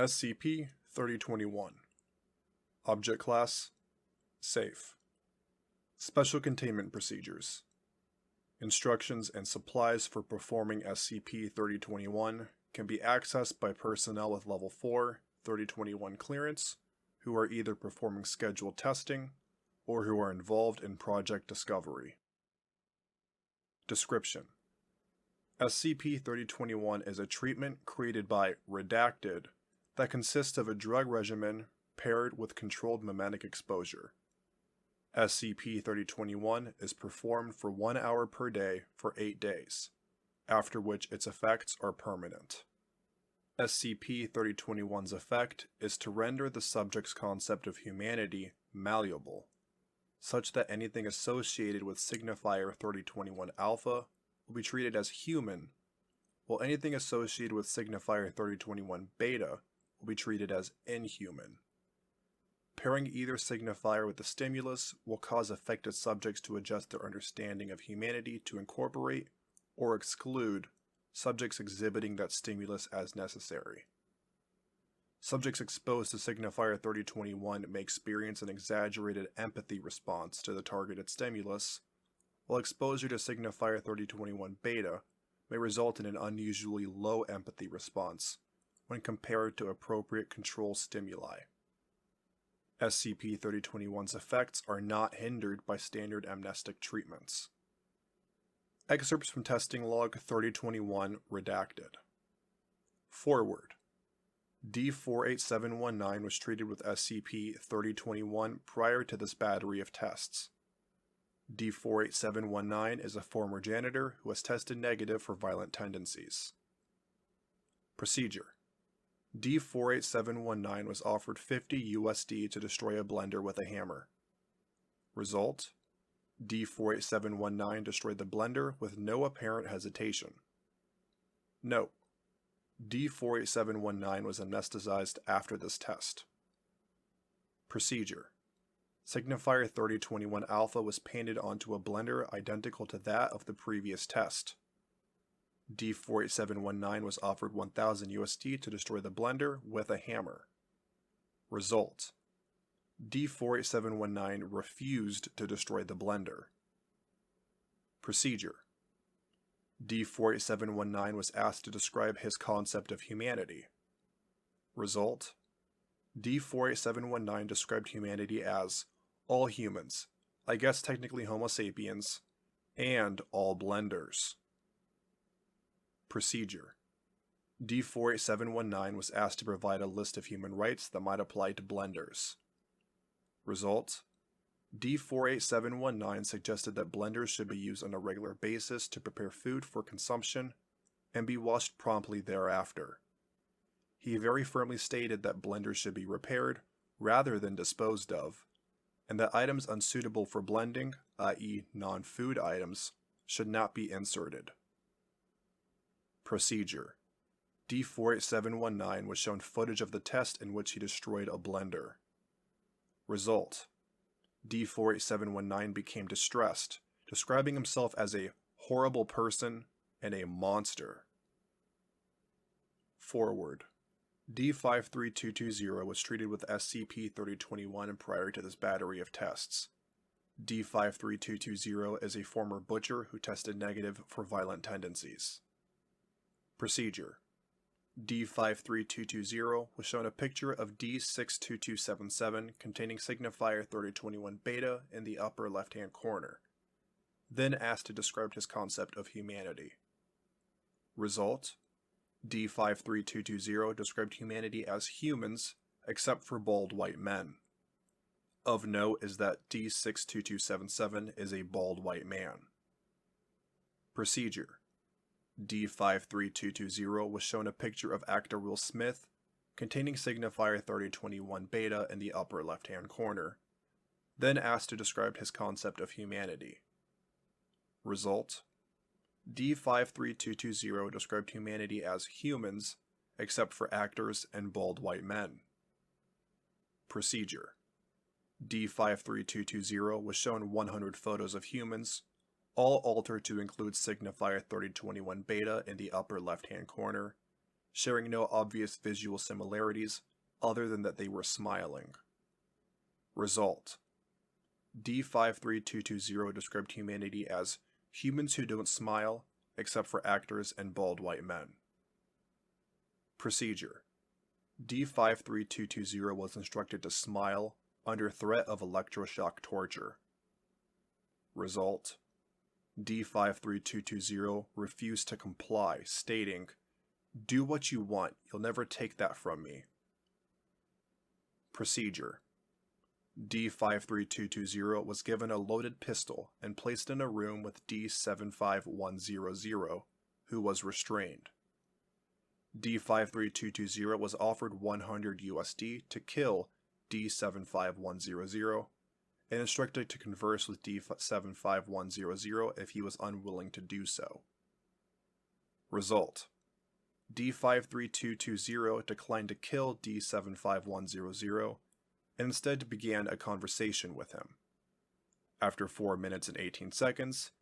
SCP-3021 Object Class Safe. Special Containment Procedures. Instructions and supplies for performing SCP-3021 can be accessed by personnel with Level 4 3021 clearance who are either performing scheduled testing or who are involved in project discovery. Description: SCP-3021 is a treatment created by Redacted that consists of a drug regimen paired with controlled mimetic exposure. SCP-3021 is performed for 1 hour per day for 8 days, after which its effects are permanent. SCP-3021's effect is to render the subject's concept of humanity malleable, such that anything associated with signifier 3021 Alpha will be treated as human, while anything associated with signifier 3021 Beta will be treated as inhuman. Pairing either signifier with the stimulus will cause affected subjects to adjust their understanding of humanity to incorporate or exclude subjects exhibiting that stimulus as necessary. Subjects exposed to signifier 3021 may experience an exaggerated empathy response to the targeted stimulus, while exposure to signifier 3021 Beta may result in an unusually low empathy response when compared to appropriate control stimuli. SCP-3021's effects are not hindered by standard amnestic treatments. Excerpts from Testing Log 3021 Redacted. Forward: D48719 was treated with SCP-3021 prior to this battery of tests. D48719 is a former janitor who has tested negative for violent tendencies. Procedure: D48719 was offered 50 USD to destroy a blender with a hammer. Result: D48719 destroyed the blender with no apparent hesitation. Note: D48719 was amnesticized after this test. Procedure: Signifier 3021 Alpha was painted onto a blender identical to that of the previous test. D48719 was offered 1000 USD to destroy the blender with a hammer. Result: D48719 refused to destroy the blender. Procedure: D48719 was asked to describe his concept of humanity. Result: D48719 described humanity as all humans, I guess technically Homo sapiens, and all blenders. Procedure: D48719 was asked to provide a list of human rights that might apply to blenders. Result: D48719 suggested that blenders should be used on a regular basis to prepare food for consumption and be washed promptly thereafter. He very firmly stated that blenders should be repaired rather than disposed of, and that items unsuitable for blending, i.e. non-food items, should not be inserted. Procedure: D48719 was shown footage of the test in which he destroyed a blender. Result: D48719 became distressed, describing himself as a horrible person and a monster. Forward: D53220 was treated with SCP-3021 prior to this battery of tests. D53220 is a former butcher who tested negative for violent tendencies. Procedure: D53220 was shown a picture of D62277 containing signifier 3021 Beta in the upper left-hand corner, then asked to describe his concept of humanity. Result: D53220 described humanity as humans, except for bald white men. Of note is that D62277 is a bald white man. Procedure: D53220 was shown a picture of actor Will Smith containing signifier 3021 Beta in the upper left-hand corner, then asked to describe his concept of humanity. Result: D53220 described humanity as humans, except for actors and bald white men. Procedure: D53220 was shown 100 photos of humans, all altered to include signifier 3021 Beta in the upper left-hand corner, sharing no obvious visual similarities other than that they were smiling. Result: D53220 described humanity as humans who don't smile except for actors and bald white men. Procedure: D53220 was instructed to smile under threat of electroshock torture. Result: D53220 refused to comply, stating, "Do what you want, you'll never take that from me." Procedure: D53220 was given a loaded pistol and placed in a room with D75100, who was restrained. D53220 was offered $100 to kill D75100 and instructed to converse with D75100 if he was unwilling to do so. Result: D53220 declined to kill D75100 and instead began a conversation with him. After 4 minutes and 18 seconds,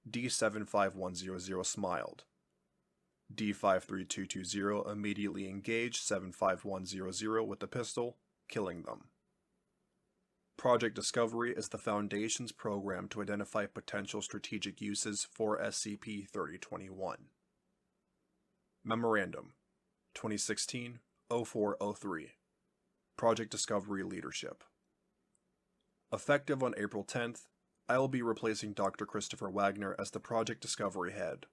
D75100 smiled. D53220 immediately engaged 75100 with the pistol, killing them. Project Discovery is the Foundation's program to identify potential strategic uses for SCP-3021. Memorandum 2016-0403 Project Discovery Leadership. Effective on April 10th, I will be replacing Dr. Christopher Wagner as the Project Discovery Head.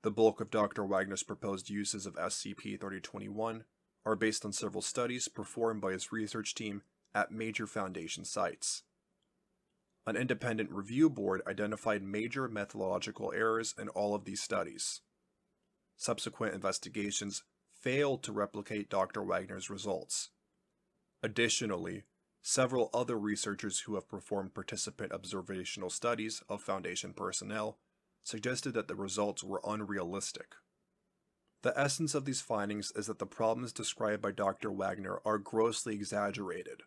The bulk of Dr. Wagner's proposed uses of SCP-3021 are based on several studies performed by his research team at major Foundation sites. An independent review board identified major methodological errors in all of these studies. Subsequent investigations failed to replicate Dr. Wagner's results. Additionally, several other researchers who have performed participant observational studies of Foundation personnel suggested that the results were unrealistic. The essence of these findings is that the problems described by Dr. Wagner are grossly exaggerated.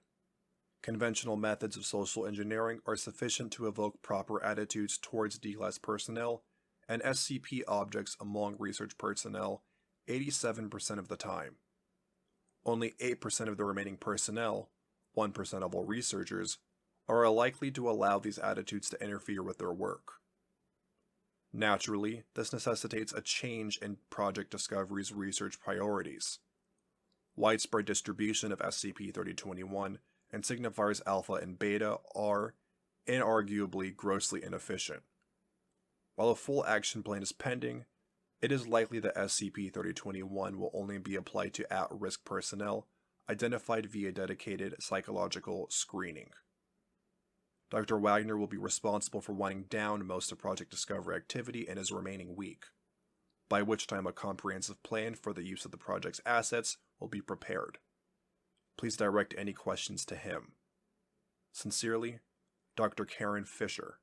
Conventional methods of social engineering are sufficient to evoke proper attitudes towards D-Class personnel and SCP objects among research personnel 87% of the time. Only 8% of the remaining personnel, 1% of all researchers, are likely to allow these attitudes to interfere with their work. Naturally, this necessitates a change in Project Discovery's research priorities. Widespread distribution of SCP-3021 and signifiers Alpha and Beta are, inarguably, grossly inefficient. While a full action plan is pending, it is likely that SCP-3021 will only be applied to at-risk personnel identified via dedicated psychological screening. Dr. Wagner will be responsible for winding down most of Project Discovery activity in his remaining week, by which time a comprehensive plan for the use of the project's assets will be prepared. Please direct any questions to him. Sincerely, Dr. Karen Fisher.